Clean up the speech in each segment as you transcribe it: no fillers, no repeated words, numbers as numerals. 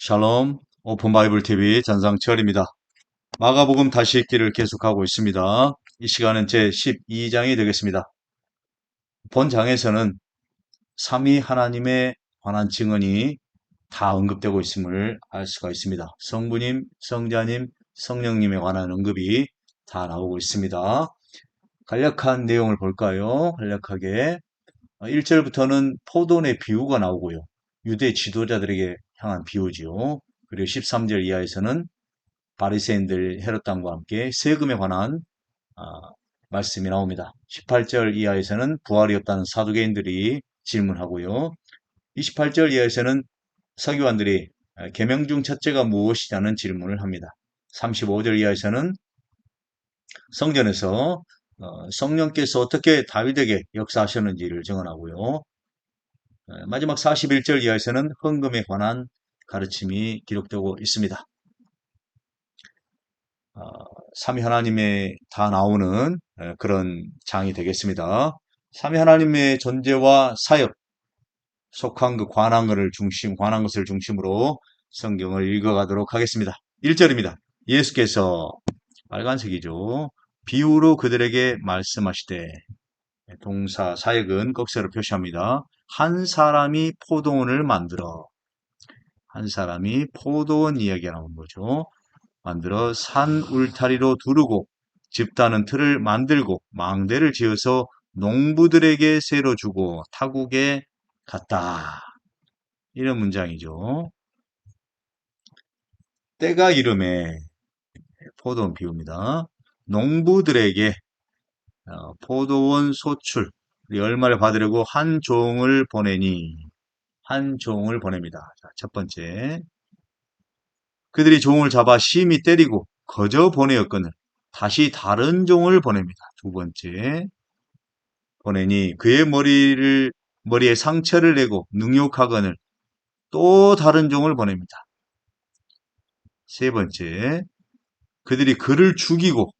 샬롬, 오픈 바이블 TV 전상철입니다. 마가복음 다시 읽기를 계속하고 있습니다. 이 시간은 제 12장이 되겠습니다. 본 장에서는 삼위 하나님에 관한 증언이 다 언급되고 있음을 알 수가 있습니다. 성부님, 성자님, 성령님에 관한 언급이 다 나오고 있습니다. 간략한 내용을 볼까요? 간략하게 1절부터는 포도원의 비유가 나오고요. 유대 지도자들에게 향한 비유지요. 그리고 13절 이하에서는 바리새인들 헤롯 왕과 함께 세금에 관한 아, 말씀이 나옵니다. 18절 이하에서는 부활이 없다는 사두개인들이 질문하고요. 28절 이하에서는 서기관들이 계명 중 첫째가 무엇이냐는 질문을 합니다. 35절 이하에서는 성전에서 성령께서 어떻게 다윗에게 역사하셨는지를 증언하고요. 마지막 41절 이하에서는 헌금에 관한 가르침이 기록되고 있습니다. 삼위 하나님에 다 나오는 그런 장이 되겠습니다. 삼위 하나님의 존재와 사역, 속한 그 관한 것을 중심으로 성경을 읽어가도록 하겠습니다. 1절입니다. 예수께서 빨간색이죠. 비유로 그들에게 말씀하시되 동사 사역은 꺽쇠로 표시합니다. 한 사람이 포도원을 만들어 한 사람이 포도원 이야기가 나온 거죠. 만들어 산 울타리로 두르고 집다는 틀을 만들고 망대를 지어서 농부들에게 새로 주고 타국에 갔다. 이런 문장이죠. 때가 이름에 포도원 비유입니다. 농부들에게 포도원 소출 얼마를 받으려고 한 종을 보내니 한 종을 보냅니다. 자, 첫 번째 그들이 종을 잡아 심히 때리고 거저 보내었거늘 다시 다른 종을 보냅니다. 두 번째 보내니 그의 머리에 상처를 내고 능욕하거늘 또 다른 종을 보냅니다. 세 번째 그들이 그를 죽이고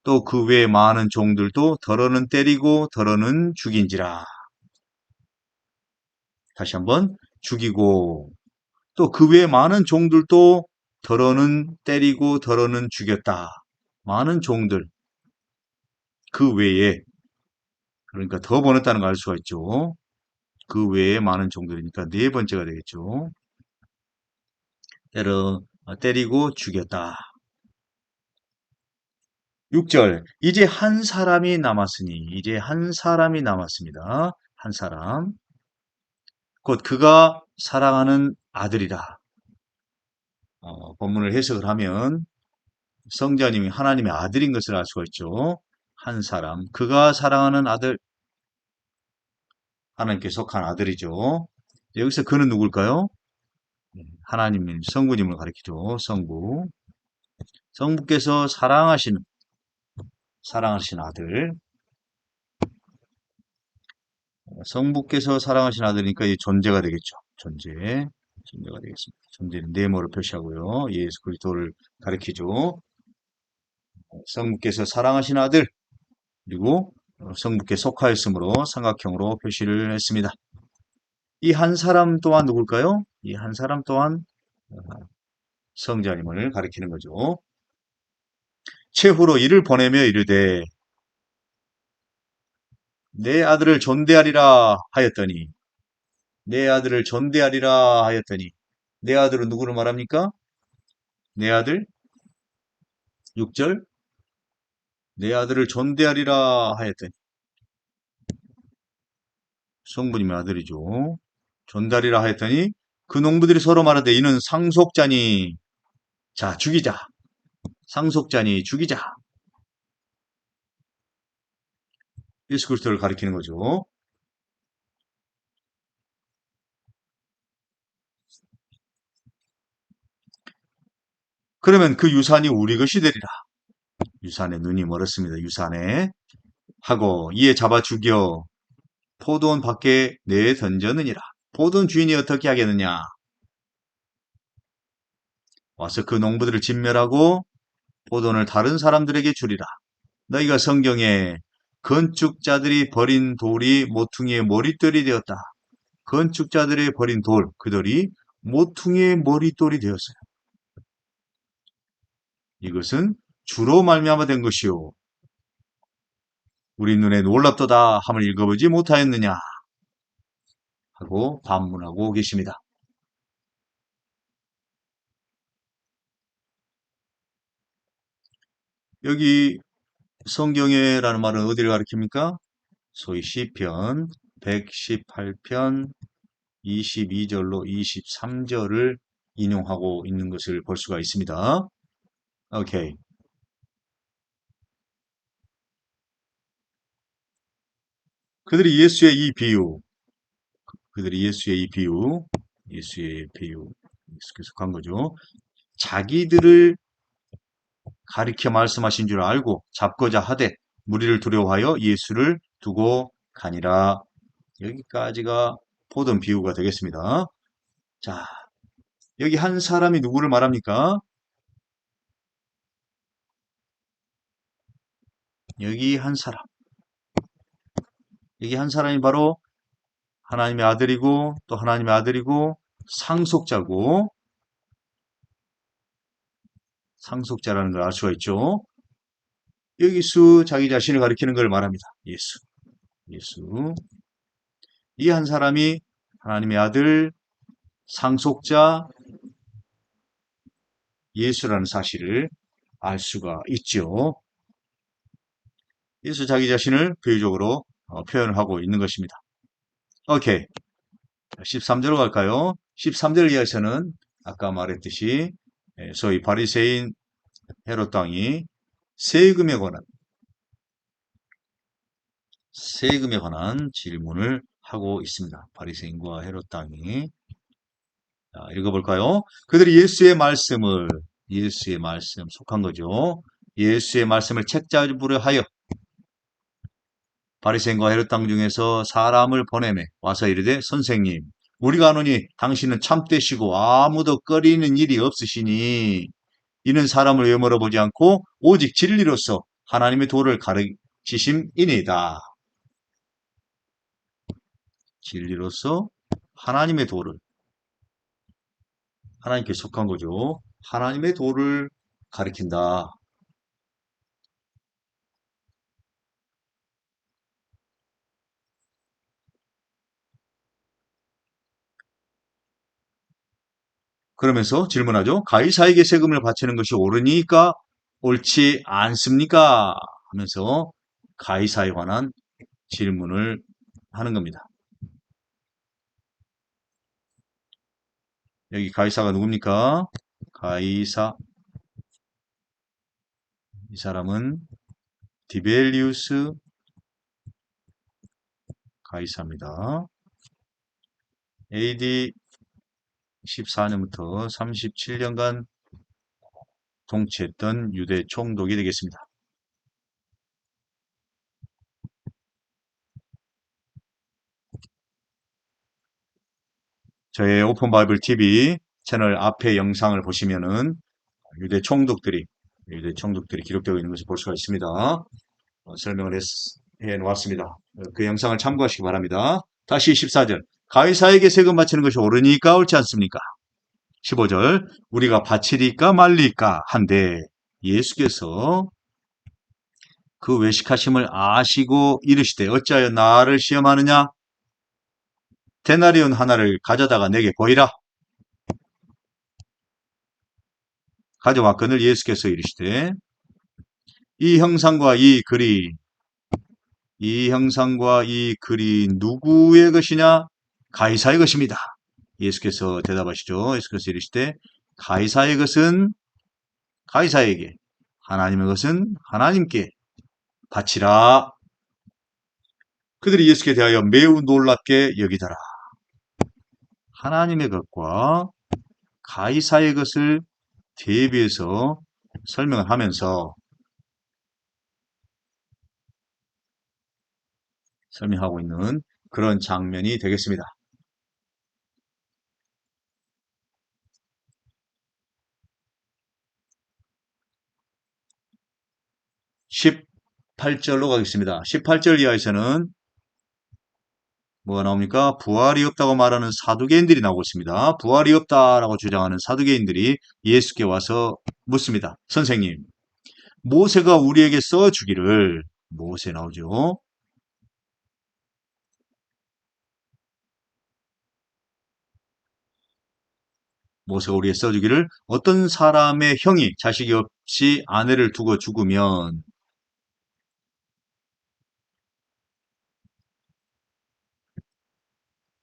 또 그 외에 많은 종들도 더러는 때리고 더러는 죽인지라. 다시 한번 죽이고 또 그 외에 많은 종들도 더러는 때리고 더러는 죽였다. 많은 종들 그 외에 그러니까 더 보냈다는 걸 알 수가 있죠. 그 외에 많은 종들이니까 네 번째가 되겠죠. 때리고 죽였다. 6절 이제 한 사람이 남았으니 이제 한 사람이 남았습니다. 한 사람 곧 그가 사랑하는 아들이라. 본문을 해석을 하면 성자님이 하나님의 아들인 것을 알 수가 있죠. 한 사람 그가 사랑하는 아들 하나님께 속한 아들이죠. 여기서 그는 누굴까요? 하나님 성부님을 가리키죠. 성부께서 사랑하시는 아들 성부께서 사랑하신 아들이니까 이 존재가 되겠죠. 존재가 되겠습니다. 존재는 네모를 표시하고요. 예수 그리스도를 가리키죠. 성부께서 사랑하신 아들 그리고 성부께 속하였으므로 삼각형으로 표시를 했습니다. 이 한 사람 또한 누굴까요? 이 한 사람 또한 성자님을 가리키는 거죠. 최후로 이를 보내며 이르되 내 아들을 존대하리라 하였더니 내 아들을 존대하리라 하였더니 내 아들은 누구를 말합니까? 내 아들 6절 내 아들을 존대하리라 하였더니 성부님의 아들이죠. 존대하리라 하였더니 그 농부들이 서로 말하되 이는 상속자니 자 죽이자. 상속자니 죽이자. 예수 그리스도를 가리키는 거죠. 그러면 그 유산이 우리 것이 되리라. 유산에 눈이 멀었습니다. 유산에 하고 이에 잡아 죽여 포도원 밖에 내 던졌느니라. 포도원 주인이 어떻게 하겠느냐? 와서 그 농부들을 진멸하고 포도원을 다른 사람들에게 주리라. 너희가 성경에 건축자들이 버린 돌이 모퉁이의 머릿돌이 되었다. 건축자들이 버린 돌, 그 돌이 모퉁이의 머릿돌이 되었어요. 이것은 주로 말미암아 된 것이요. 우리 눈에 놀랍도다 함을 읽어보지 못하였느냐 하고 반문하고 계십니다. 여기 성경에라는 말은 어디를 가리킵니까? 소위 시편 118편 22절로 23절을 인용하고 있는 것을 볼 수가 있습니다. 오케이. 그들이 예수의 이 비유, 예수의 비유, 계속해서 간 거죠. 자기들을 가리켜 말씀하신 줄 알고 잡고자 하되 무리를 두려워하여 예수를 두고 가니라. 여기까지가 보던 비유가 되겠습니다. 자, 여기 한 사람이 누구를 말합니까? 여기 한 사람. 여기 한 사람이 바로 하나님의 아들이고 또 하나님의 아들이고 상속자고 상속자라는 걸 알 수가 있죠. 여기서 자기 자신을 가리키는 걸 말합니다. 예수. 예수. 이 한 사람이 하나님의 아들, 상속자, 예수라는 사실을 알 수가 있죠. 예수 자기 자신을 비유적으로 표현을 하고 있는 것입니다. 오케이. 13절로 갈까요? 13절 이하에서는 아까 말했듯이 소위 바리새인 헤롯 왕이 세금에 관한 질문을 하고 있습니다. 바리새인과 헤롯 왕이 읽어볼까요? 그들이 예수의 말씀 속한 거죠. 예수의 말씀을 책잡으려 하여 바리새인과 헤롯 왕 중에서 사람을 보내매 와서 이르되 선생님 우리가 아노니 당신은 참되시고 아무도 꺼리는 일이 없으시니 이는 사람을 외모로 보지 않고 오직 진리로서 하나님의 도를 가르치심이니이다. 진리로서 하나님의 도를 하나님께 속한 거죠. 하나님의 도를 가리킨다. 그러면서 질문하죠. 가이사에게 세금을 바치는 것이 옳으니까 옳지 않습니까? 하면서 가이사에 관한 질문을 하는 겁니다. 여기 가이사가 누굽니까? 가이사. 이 사람은 디벨리우스 가이사입니다. AD 14년부터 37년간 통치했던 유대 총독이 되겠습니다. 저의 오픈 바이블 TV 채널 앞에 영상을 보시면은 유대 총독들이 기록되어 있는 것을 볼 수가 있습니다. 설명을 해 놓았습니다. 그 영상을 참고하시기 바랍니다. 다시 14절. 가이사에게 세금 바치는 것이 옳으니까 옳지 않습니까? 15절. 우리가 바치리까 말리까 한데 예수께서 그 외식하심을 아시고 이르시되 어찌하여 나를 시험하느냐? 데나리온 하나를 가져다가 내게 보이라. 가져왔거늘 예수께서 이르시되 이 형상과 이 글이 누구의 것이냐? 가이사의 것입니다. 예수께서 대답하시죠. 예수께서 이르시되 가이사의 것은 가이사에게, 하나님의 것은 하나님께 바치라. 그들이 예수께 대하여 매우 놀랍게 여기더라. 하나님의 것과 가이사의 것을 대비해서 설명을 하면서 설명하고 있는 그런 장면이 되겠습니다. 18절로 가겠습니다. 18절 이하에서는 뭐가 나옵니까? 부활이 없다고 말하는 사두개인들이 나오고 있습니다. 부활이 없다라고 주장하는 사두개인들이 예수께 와서 묻습니다. 선생님, 모세가 우리에게 써주기를, 모세 나오죠. 모세가 우리에게 써주기를 어떤 사람의 형이 자식이 없이 아내를 두고 죽으면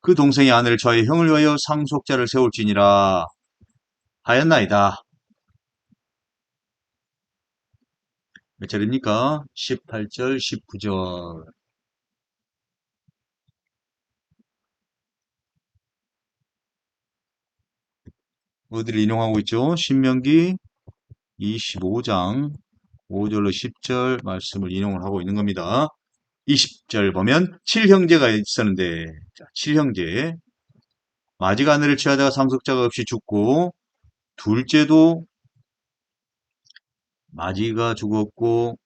그 동생의 아내를 저의 형을 위하여 상속자를 세울지니라 하였나이다. 몇 절입니까? 18절, 19절. 어디를 인용하고 있죠? 신명기 25장 5절로 10절 말씀을 인용을 하고 있는 겁니다. 20절 보면 7형제가 있었는데, 자, 7형제. 마지가 아내를 취하다가 상속자가 없이 죽고, 둘째도 마지가 죽었고,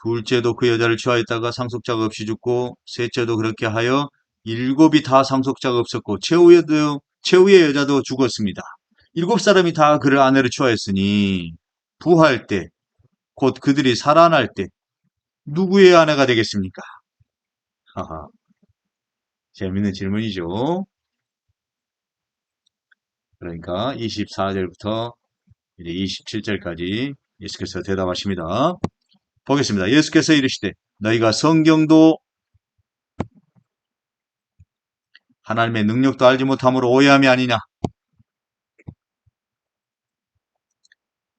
둘째도 그 여자를 취하였다가 상속자가 없이 죽고, 셋째도 그렇게 하여 일곱이 다 상속자가 없었고, 최후의 여자도 죽었습니다. 일곱 사람이 다 그를 아내를 취하였으니, 부할 때, 곧 그들이 살아날 때, 누구의 아내가 되겠습니까? 하하, 재밌는 질문이죠. 그러니까 24절부터 이제 27절까지 예수께서 대답하십니다. 보겠습니다. 예수께서 이르시되 너희가 성경도 하나님의 능력도 알지 못함으로 오해함이 아니냐.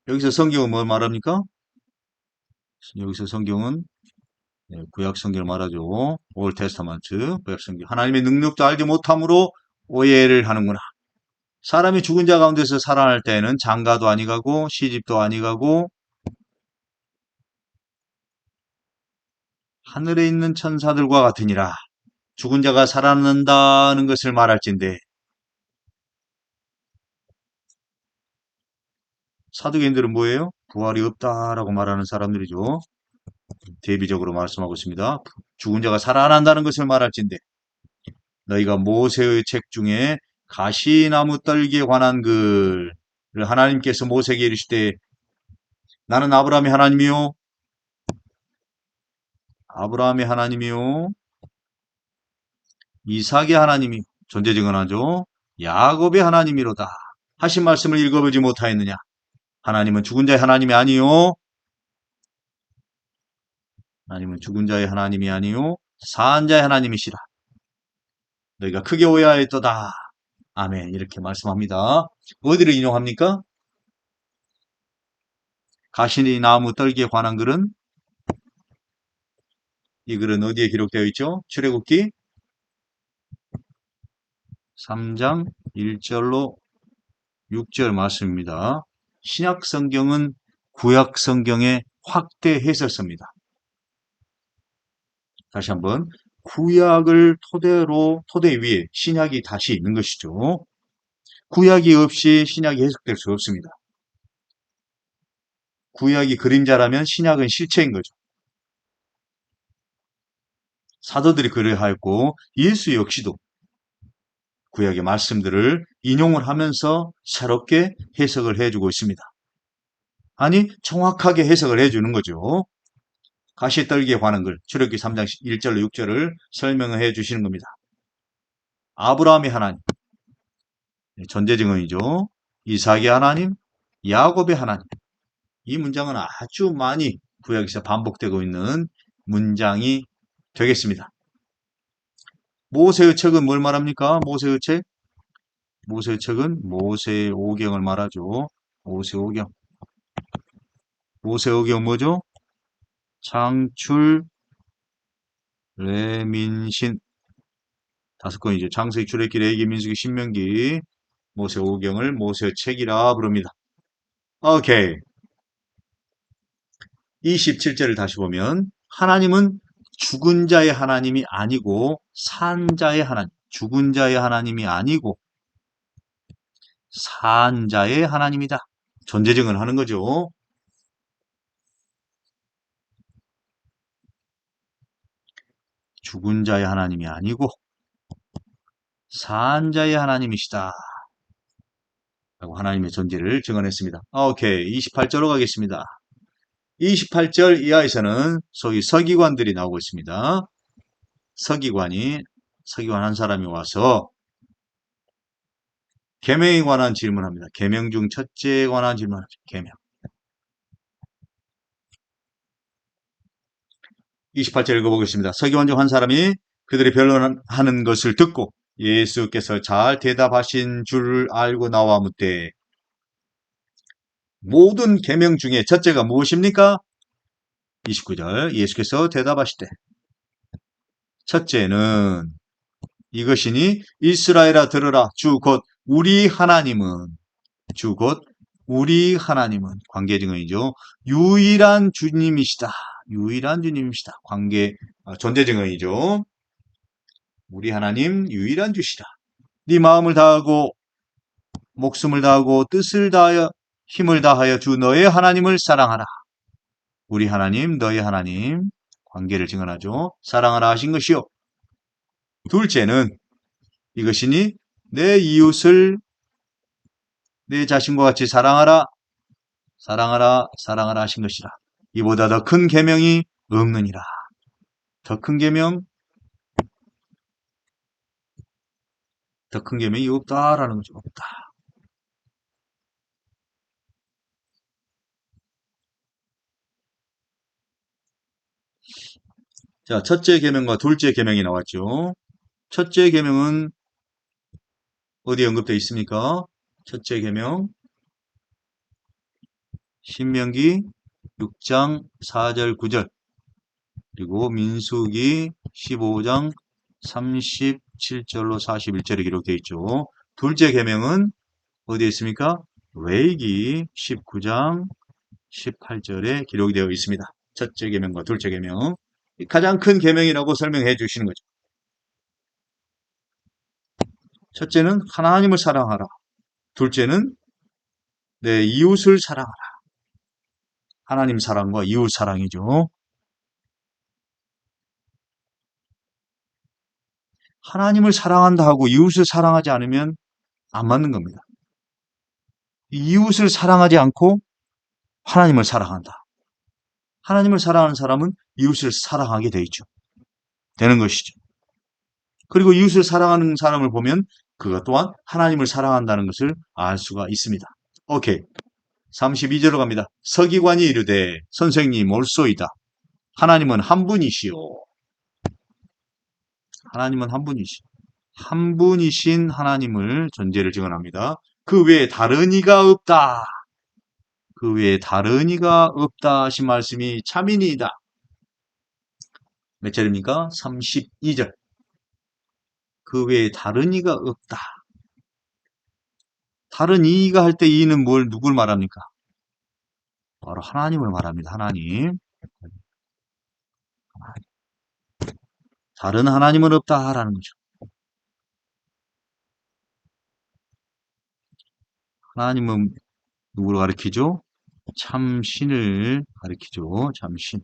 여기서 성경은 뭘 말합니까? 여기서 성경은 구약 성경을 말하죠. 올 테스타먼트 구약 성경. 하나님의 능력도 알지 못함으로 오해를 하는구나. 사람이 죽은 자 가운데서 살아날 때에는 장가도 아니가고 시집도 아니가고 하늘에 있는 천사들과 같으니라. 죽은 자가 살아난다는 것을 말할진대 사두개인들은 뭐예요? 부활이 없다라고 말하는 사람들이죠. 대비적으로 말씀하고 있습니다. 죽은 자가 살아난다는 것을 말할진대 너희가 모세의 책 중에 가시나무 떨기에 관한 글을 하나님께서 모세에게 이르시되 나는 아브라함의 하나님이요 이삭의 하나님이 존재 증언하죠. 야곱의 하나님이로다 하신 말씀을 읽어보지 못하였느냐. 하나님은 죽은 자의 하나님이 아니요 하나님은 죽은 자의 하나님이 아니요 사한 자의 하나님이시라. 너희가 크게 오해하였도다. 아멘. 이렇게 말씀합니다. 어디를 인용합니까? 가시니 나무 떨기에 관한 글은 이 글은 어디에 기록되어 있죠? 출애굽기 3장 1절로 6절 말씀입니다. 신약 성경은 구약 성경의 확대 해설서입니다. 다시 한번 구약을 토대 위에 신약이 다시 있는 것이죠. 구약이 없이 신약이 해석될 수 없습니다. 구약이 그림자라면 신약은 실체인 거죠. 사도들이 그래하였고 예수 역시도 구약의 말씀들을 인용을 하면서 새롭게 해석을 해주고 있습니다. 아니 정확하게 해석을 해주는 거죠. 가시떨기에 관한 글 출애굽기 3장 1절로 6절을 설명을 해주시는 겁니다. 아브라함의 하나님 전제 증언이죠. 이삭의 하나님, 야곱의 하나님 이 문장은 아주 많이 구약에서 반복되고 있는 문장이 되겠습니다. 모세의 책은 뭘 말합니까? 모세의 책? 모세의 책은 모세오경을 말하죠. 모세오경. 모세오경 뭐죠? 창출, 레민신. 5권이죠. 창세기, 출애굽기, 레위기, 민수기, 신명기. 모세오경을 모세의 책이라 부릅니다. 오케이. 27절을 다시 보면 하나님은 죽은 자의 하나님이 아니고 산 자의 하나님. 죽은 자의 하나님이 아니고 산 자의 하나님이다. 존재증을 하는 거죠. 죽은 자의 하나님이 아니고 산자의 하나님이시다. 라고 하나님의 존재를 증언했습니다. 오케이. 28절로 가겠습니다. 28절 이하에서는 소위 서기관들이 나오고 있습니다. 서기관 한 사람이 와서 계명에 관한 질문합니다. 계명 중 첫째에 관한 질문하죠. 계명. 28절 읽어보겠습니다. 서기관 중 한 사람이 그들이 변론하는 것을 듣고 예수께서 잘 대답하신 줄 알고 나와 묻되 모든 계명 중에 첫째가 무엇입니까? 29절 예수께서 대답하시되 첫째는 이것이니 이스라엘아 들으라 주 곧 우리 하나님은 관계 증언이죠. 유일한 주님이시다. 존재 증언이죠. 우리 하나님 유일한 주시다. 네 마음을 다하고 목숨을 다하고 뜻을 다하여 힘을 다하여 주 너의 하나님을 사랑하라. 우리 하나님 너의 하나님 관계를 증언하죠. 사랑하라 하신 것이요. 둘째는 이것이니 내 이웃을 내 자신과 같이 사랑하라 하신 것이라. 이보다 더 큰 계명이 없느니라. 더 큰 계명이 없다라는 거죠. 없다. 자, 첫째 계명과 둘째 계명이 나왔죠. 첫째 계명은 어디에 언급되어 있습니까? 첫째 계명 신명기 6장 4절 9절 그리고 민수기 15장 37절로 41절에 기록되어 있죠. 둘째 계명은 어디에 있습니까? 레위기 19장 18절에 기록이 되어 있습니다. 첫째 계명과 둘째 계명 가장 큰 계명이라고 설명해 주시는 거죠. 첫째는 하나님을 사랑하라. 둘째는 내 이웃을 사랑하라. 하나님 사랑과 이웃 사랑이죠. 하나님을 사랑한다 하고 이웃을 사랑하지 않으면 안 맞는 겁니다. 이웃을 사랑하지 않고 하나님을 사랑한다. 하나님을 사랑하는 사람은 이웃을 사랑하게 되는 것이죠. 그리고 이웃을 사랑하는 사람을 보면 그것 또한 하나님을 사랑한다는 것을 알 수가 있습니다. 오케이. 32절로 갑니다. 서기관이 이르되 선생님 옳소이다. 하나님은 한 분이시오. 하나님은 한 분이신 하나님을 존재를 증언합니다. 그 외에 다른 이가 없다. 하신 말씀이 참이니이다. 몇 절입니까? 32절. 그 외에 다른 이가 없다. 다른 이가 할 때 이는 누굴 말합니까? 바로 하나님을 말합니다. 하나님. 다른 하나님은 없다라는 거죠. 하나님은 누구를 가리키죠? 참신을 가리키죠. 참신.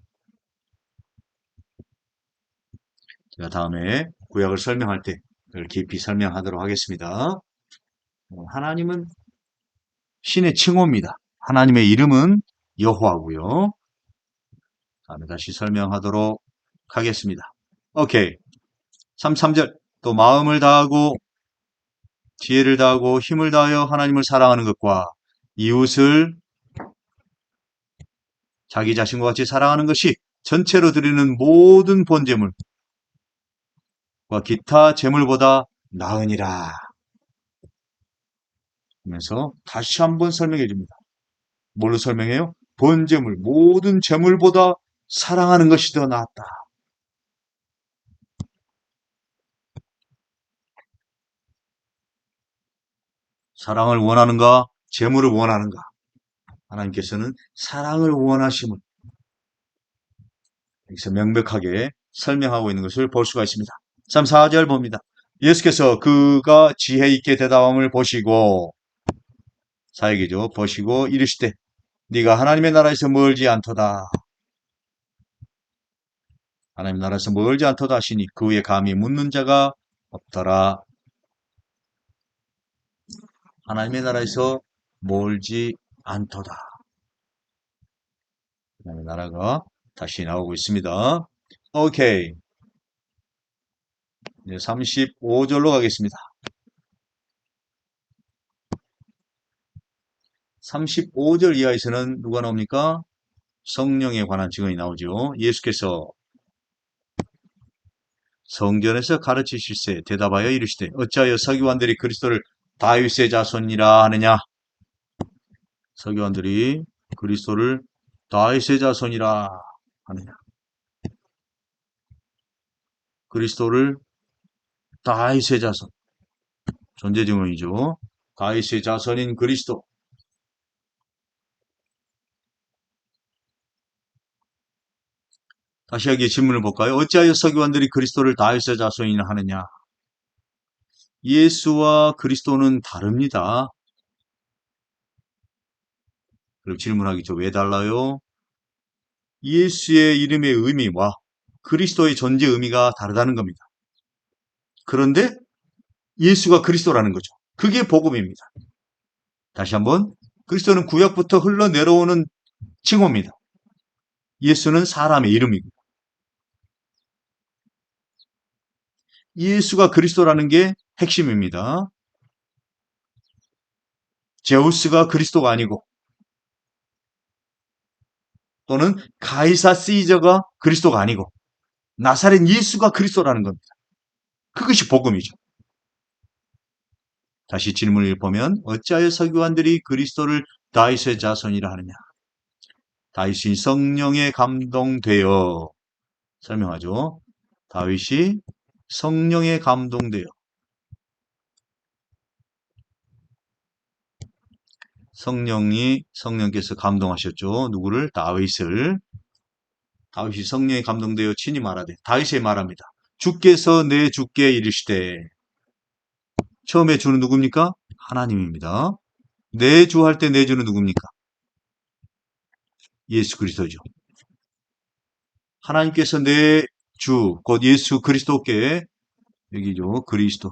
제가 다음에 구약을 설명할 때 그걸 깊이 설명하도록 하겠습니다. 하나님은 신의 칭호입니다. 하나님의 이름은 여호와고요. 다음에 다시 설명하도록 하겠습니다. 오케이. 33절. 또 마음을 다하고 지혜를 다하고 힘을 다하여 하나님을 사랑하는 것과 이웃을 자기 자신과 같이 사랑하는 것이 전체로 드리는 모든 본제물과 기타 제물보다 나으니라. 하면서 다시 한번 설명해 줍니다. 뭘로 설명해요? 본제물, 모든 제물보다 사랑하는 것이 더 낫다. 사랑을 원하는가? 제물을 원하는가? 하나님께서는 사랑을 원하심을 여기서 명백하게 설명하고 있는 것을 볼 수가 있습니다. 34절 봅니다. 예수께서 그가 지혜 있게 대답함을 보시고 사역이죠. 보시고 이르시되 네가 하나님의 나라에서 멀지 않도다. 하나님 나라에서 멀지 않도다 하시니 그 위에 감히 묻는 자가 없더라. 하나님의 나라에서 멀지 않도다. 하나님의 나라가 다시 나오고 있습니다. 오케이. 이제 35절로 가겠습니다. 35절 이하에서는 누가 나옵니까? 성령에 관한 증언이 나오죠. 예수께서 성전에서 가르치실세 대답하여 이르시되 어찌하여 서기관들이 그리스도를 다윗의 자손이라 하느냐. 서기관들이 그리스도를 다윗의 자손이라 하느냐. 그리스도를 다윗의 자손. 존재 증언이죠. 다윗의 자손인 그리스도. 다시 여기 질문을 볼까요? 어찌하여 서기관들이 그리스도를 다윗의 자손이라 하느냐. 예수와 그리스도는 다릅니다. 그럼 질문하겠죠. 왜 달라요? 예수의 이름의 의미와 그리스도의 존재 의미가 다르다는 겁니다. 그런데 예수가 그리스도라는 거죠. 그게 복음입니다. 다시 한번 그리스도는 구약부터 흘러내려오는 칭호입니다. 예수는 사람의 이름이고 예수가 그리스도라는 게 핵심입니다. 제우스가 그리스도가 아니고 또는 가이사 시저가 그리스도가 아니고 나사렛 예수가 그리스도라는 겁니다. 그것이 복음이죠. 다시 질문을 보면 어찌하여 서기관들이 그리스도를 다윗의 자손이라 하느냐. 다윗이 성령에 감동되어 설명하죠. 다윗이 성령에 감동되어 성령께서 감동하셨죠. 누구를? 다윗을. 다윗이 성령에 감동되어 친히 말하되 다윗이 말합니다. 주께서 내 주께 이르시되 처음에 주는 누굽니까? 하나님입니다. 내 주 할 때 내 주는 누굽니까? 예수 그리스도죠. 하나님께서 내 주, 곧 예수 그리스도께 여기죠. 그리스도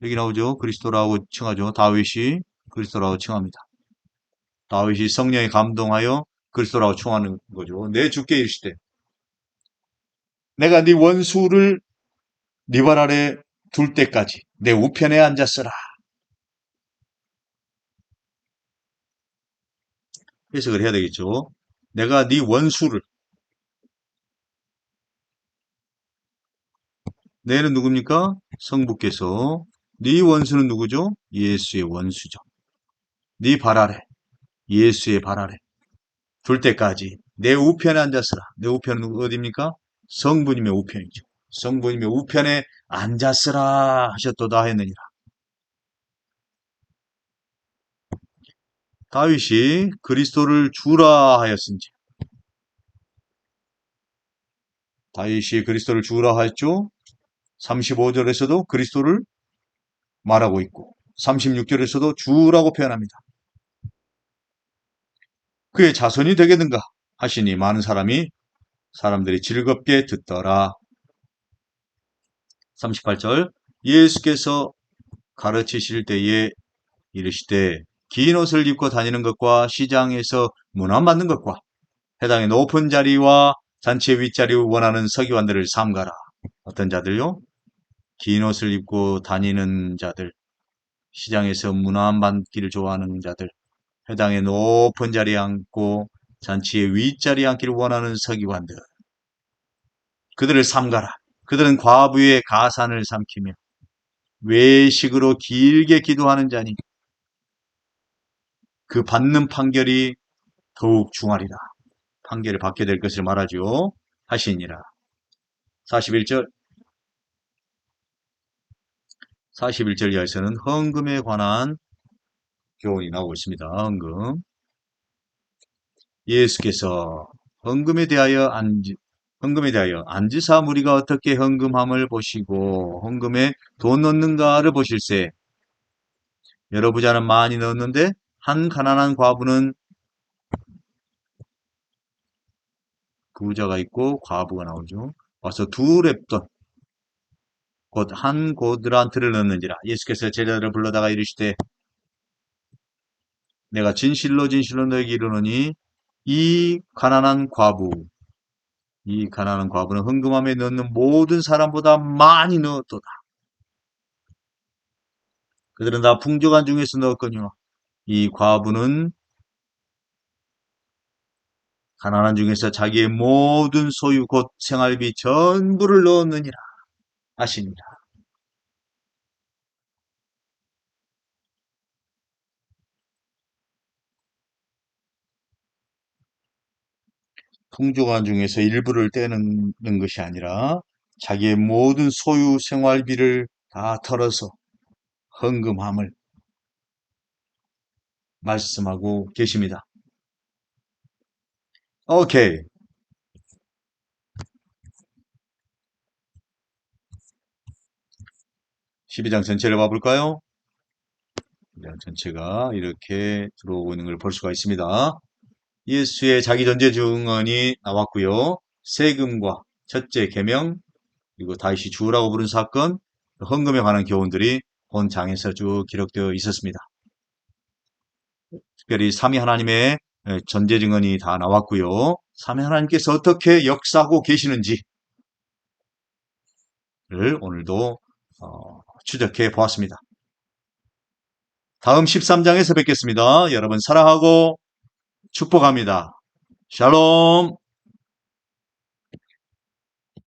여기 나오죠. 그리스도라고 칭하죠. 다윗이 그리스도라고 칭합니다. 다윗이 성령에 감동하여 그리스도라고 칭하는 거죠. 내 주께 이르시되 내가 네 원수를 네 발 아래 둘 때까지 내 우편에 앉았으라. 해석을 해야 되겠죠. 내가 네 원수를 내는 누굽니까? 성부께서 네 원수는 누구죠? 예수의 원수죠. 네 발 아래 예수의 발 아래 둘 때까지 내 우편에 앉았으라. 내 우편은 어디입니까? 성부님의 우편이죠. 성부님의 우편에 앉았으라 하셨도다 했느니라. 다윗이 그리스도를 주라 하였은지 다윗이 그리스도를 주라 하였죠. 35절에서도 그리스도를 말하고 있고 36절에서도 주라고 표현합니다. 그의 자손이 되겠는가 하시니 많은 사람들이 즐겁게 듣더라. 38절 예수께서 가르치실 때에 이르시되 긴 옷을 입고 다니는 것과 시장에서 문안받는 것과 해당의 높은 자리와 잔치의 윗자리를 원하는 서기관들을 삼가라. 어떤 자들요? 긴 옷을 입고 다니는 자들, 시장에서 문안받기를 좋아하는 자들, 해당의 높은 자리에 앉고 잔치의 윗자리에 앉기를 원하는 서기관들. 그들을 삼가라. 그들은 과부의 가산을 삼키며 외식으로 길게 기도하는 자니 그 받는 판결이 더욱 중하리라. 판결을 받게 될 것을 말하죠. 하시니라. 41절 41절 이하에서는 헌금에 관한 교훈이 나오고 있습니다. 헌금. 예수께서 헌금에 대하여 안지사 무리가 어떻게 헌금함을 보시고 헌금에 돈 넣는가를 보실세. 여러 부자는 많이 넣었는데 한 가난한 과부는 부자가 있고 과부가 나오죠. 와서 두 렙돈 곧 한 고드란트를 넣는지라. 예수께서 제자들을 불러다가 이르시되 내가 진실로 진실로 너에게 이르노니 이 가난한 과부 이 가난한 과부는 헌금함에 넣는 모든 사람보다 많이 넣었도다. 그들은 다 풍족한 중에서 넣었거니와 이 과부는 가난한 중에서 자기의 모든 소유 곧 생활비 전부를 넣었느니라 하시니라. 풍족한 중에서 일부를 떼는 것이 아니라 자기의 모든 소유 생활비를 다 털어서 헌금함을 말씀하고 계십니다. 오케이. 12장 전체를 봐볼까요? 12장 전체가 이렇게 들어오고 있는 걸 볼 수가 있습니다. 예수의 자기 전제 증언이 나왔고요. 세금과 첫째 계명 그리고 다윗이 주라고 부른 사건, 헌금에 관한 교훈들이 본 장에서 쭉 기록되어 있었습니다. 특별히 삼위 하나님의 전제 증언이 다 나왔고요. 삼위 하나님께서 어떻게 역사하고 계시는지를 오늘도 추적해 보았습니다. 다음 13장에서 뵙겠습니다. 여러분 사랑하고 축복합니다. 샬롬.